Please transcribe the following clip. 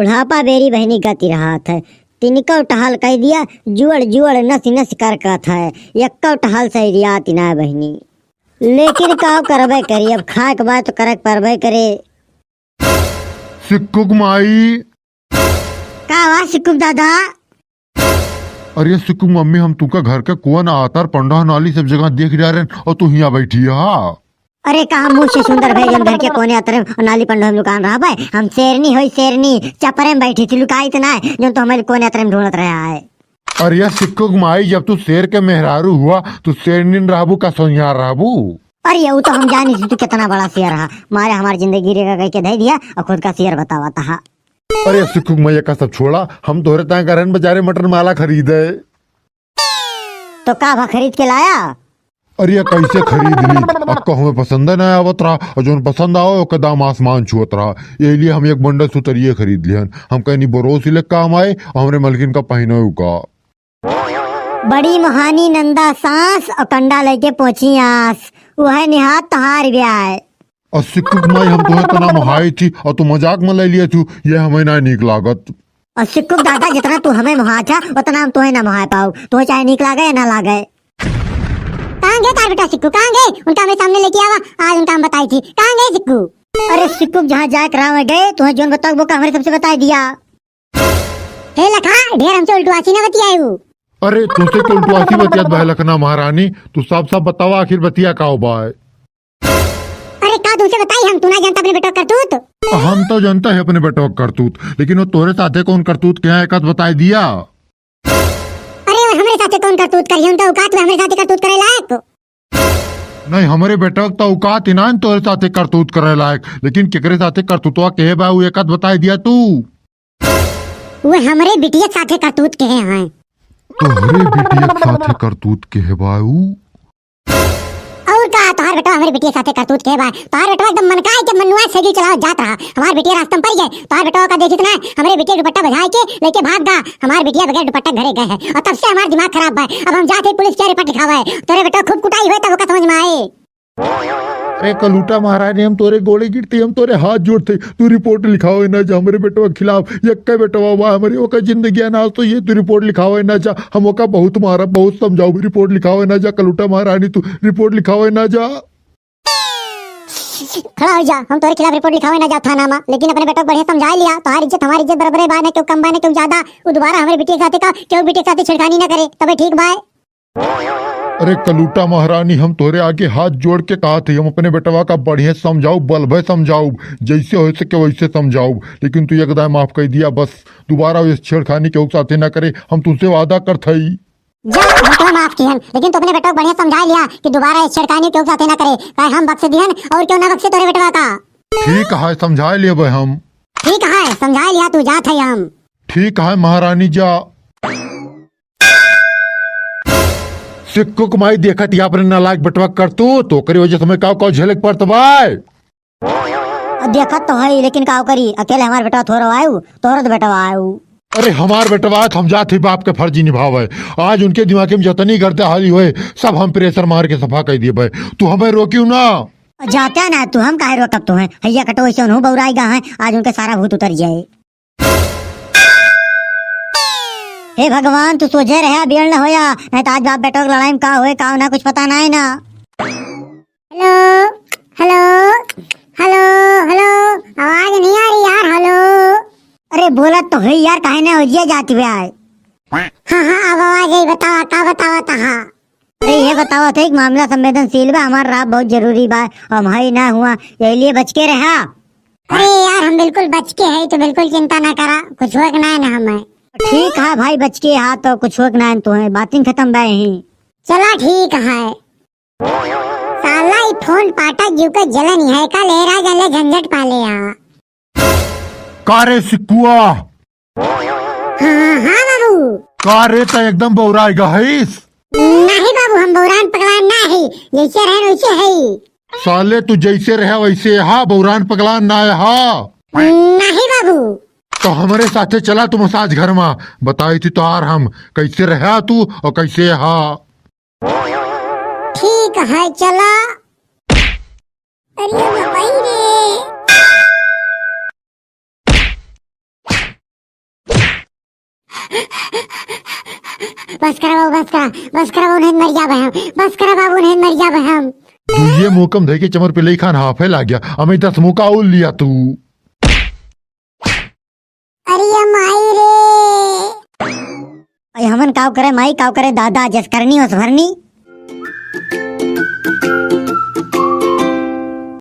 बुढ़ापा बेरी बहनी गति रहा है। तिनको टहल कह दिया जुड़ जुड़ नस नस कर कथ है। यक्का टहल सही रिया तिना बहनी, लेकिन का करबे करी, अब खाए के बाद तो करक परबे करे। सिक्कुक माई। का हुआ सिक्कुक दादा? अरे सिक्कुक मम्मी, हम तुका घर के कुआं आतर पंडा नाली सब जगह देख रहा रहे और तू यहाँ बैठी है। अरे कहा मुँह से सुंदर भाई घर के कोने आतर नाली पंडा हम लुकान रहा भाई। हम शेरनी होई शेरनी चपरे में बैठी थी, लुकाई तो ना जो तो हमारे कोने आतर में ढूंढत रहा है। अरे सिक्कुक माई, जब तू शेर के मेहरारू हुआ तो शेरनी रहबू का सोनियार रहबू। अरे वो तो हम जानी थी तू कितना बड़ा शेर रहा, मारे हमारी जिंदगी रेगा कह के दे दिया और खुद का शेर बतावा था। अरे सिक्कुक मैया का सब छोड़ा, हम तोहरे तय करन बाजारे मटन माला खरीदे। तो का खरीद के लाया? अरे कैसे खरीद ली, अक्का हमें पसंद न आवत रहा और जो पसंद आओ ओके दाम आसमान छुअत रहा। यही लिए हम एक बंडल सुतरिये खरीद लिहन। हम कहीं बरोस ले काम आए और हमरे मलकिन का पहनो का। बड़ी महानी नंदा सांस और कंडा लेके पहुंची आस, वह निहात तहार ब्याह। और सिक्कुक माई, हम तुम्हें तना महाई थी और तू मजाक में ले लिया तू, ये हमें ना नीक लागत। और सिक्कुक दादा, जितना तू हमें मुहा था उतना हम तुम्हें ना मुहा पाऊ, तुम्हें चाहे नीक लागे या ना लागे। कहाँ गए तार बेटा सिक्कू, कहाँ गए? उनका हमें सामने लेके आवा, आज उनका हम बताई थी। कहाँ गए सिक्कू? अरे सिक्कू जहाँ जाए कराव गए, तुम्हें जोन बताओ वो का हमारे सबसे बता दिया। हे लखा, ढेर हमसे उल्टुआसी ना बतियाऊ। अरे तुझसे तो उल्टुआसी बतियात भाई लखना महारानी, तू सब बतावा आखिर बतिया का बाय। अरे का तुमसे बताई, हम तू ना जानता अपने बेटा करतूत। हम तो जानता है अपने बेटो करतूत, लेकिन वो तोरे साथे कौन करतूत क्या एक बताई दिया। हमारे साथे कौन करतूत करी, हम तो औकात में हमारे साथे करतूत करे लायक नहीं। हमारे बेटा तो औकात ही ना तोरे साथे करतूत करे लायक, लेकिन केकरे साथे करतूतवा के बा एक बताई दिया तू। वो हमारे बिटिया साथे करतूत के हैं। तोहरे बिटिया साथे करतूत के बाऊ? और का तोहार बेटा हमारे बिटिया साथे करतूत के बा? तोहार बेटा एकदम मनकाई के मनुआ साइकिल चलाओ जात रहा, हमार बिटिया रास्ते में पड़ गए। तोहार बेटा का देखित ना, हमारे बिटिया दुपट्टा बजाए के लेके भाग गा। हमार बिटिया बगैर दुपट्टा घरे गए है और तब से हमारा दिमाग खराब है। अब हम जाते पुलिस के रिपोर्ट लिखावा है, तोरे बेटा खूब कुटाई हुए तब का समझ में आए। अरे कलूटा महारानी, हम तोरे गोले गिरते, हम तोरे हाथ जोड़ते, तू रिपोर्ट लिखावे ना जा हमारे बेटवा के खिलाफ। यक्का बेटवा हुआ हमारी ओका जिंदगी अनाज, तो ये तू रिपोर्ट लिखावे ना जा। हम ओका बहुत मारा बहुत समझाओ, रिपोर्ट लिखावे ना जा कलूटा महारानी, तू रिपोर्ट लिखावे ना जा। खड़ा हो जा, हम तोरे खिलाफ रिपोर्ट लिखावे ना जा थाना में, लेकिन अपने बेटा को बढ़िया समझा लिया। तोहार इज्जत हमारी इज्जत बराबर है बाय, ना क्यों कम बाय ना क्यों ज्यादा। वो दोबारा हमारे बिटिया के साथे का क्यों बिटिया के साथे छेड़खानी ना करे, तबे ठीक बाय। अरे कलूटा महारानी, हम तोरे आगे हाथ जोड़ के कहा थे हम अपने बेटवा का बढ़िया समझाऊ, बलभय समझाऊ, जैसे हो सके वैसे समझाऊ, लेकिन तू एकदम माफ कर दिया। बस दोबारा इस छेड़खानी के साथे ना करे, हम तुझसे वादा करते ही। जा हम तो माफ किहन, लेकिन तू अपने बेटा को बढ़िया समझा लिया कि दोबारा इस छेड़खानी के साथे ना करे। काहे हम बख्श दिहन और क्यों ना बख्शे तोरे बेटवा का। ठीक है समझा लिए हम। ठीक है समझा लिया, तू जात है हम। ठीक है महारानी जा। सिक्कुक माई देखत या अपने नालायक बेटवा कर तो करी वजह समय का झलक पड़त बाय। देखत तो है, लेकिन का करी, अकेले हमारे बेटा थोड़ा आयु, तोहरा तो बेटा आयु। अरे हमार बेटवा हम जाते बाप के फर्जी निभावे। आज उनके दिमाग में जतनी करते हाली हुए सब हम प्रेशर मार के सफा कर दिए भाई। तू हमें रोक्यू ना जाता ना तू, हम काहे रोकब तो है हैया कटो ऐसे हूँ बौराएगा है, आज उनके सारा भूत उतर जाए। हे भगवान तू सोचे रहे बेल न होया, नहीं तो आज बाप बेटो की लड़ाई में का होए का ना कुछ पता ना है ना। हेलो हेलो हेलो हेलो, आवाज नहीं आ रही यार। हेलो अरे बोला तो है यार, काहे ना हो जिया जाती है। हाँ हाँ अब आवाज आई, बतावा का बतावा था। अरे ये बताओ थे एक मामला संवेदनशील बा, हमारा राब बहुत जरूरी बा, हम हाई ना हुआ यही लिए बच के रहा। अरे यार हम बिल्कुल बच के है, तो बिल्कुल चिंता ना करा, कुछ हो ना है हमें। ठीक है भाई बच के हाँ तो कुछ हो ना तो है, बातें खत्म बा यही। चला ठीक है। साला ई फोन पाटा जीव का जलन है का लेरा गले झंझट पाले यहाँ। कारे सिक्कुआ। हाँ हाँ बाबू। कारे तो एकदम बौराएगा है। नहीं बाबू हम बौरान पगलान ना है, जैसे रहे वैसे है। साले तू जैसे रहे वैसे हा, बौरान पगलान ना है हा। नहीं बाबू। तो हमारे साथे चला तू मसाज घर में, बताई थी तो आर हम कैसे रहा तू और कैसे हा। ठीक है चला। अरे भाई रे बस करा बाबू, बस करा बाबू, नहीं मर जाबे हम, बस करा बाबू, नहीं मर जाबे हम। तू ये मोकम दे के चमर पे लई खान हाफे ला गया, हमें 10 मौका और लिया तू। अरे ये माई रे, अरे हमन काव करे माई, काव करे दादा, जस करनी उस भरनी।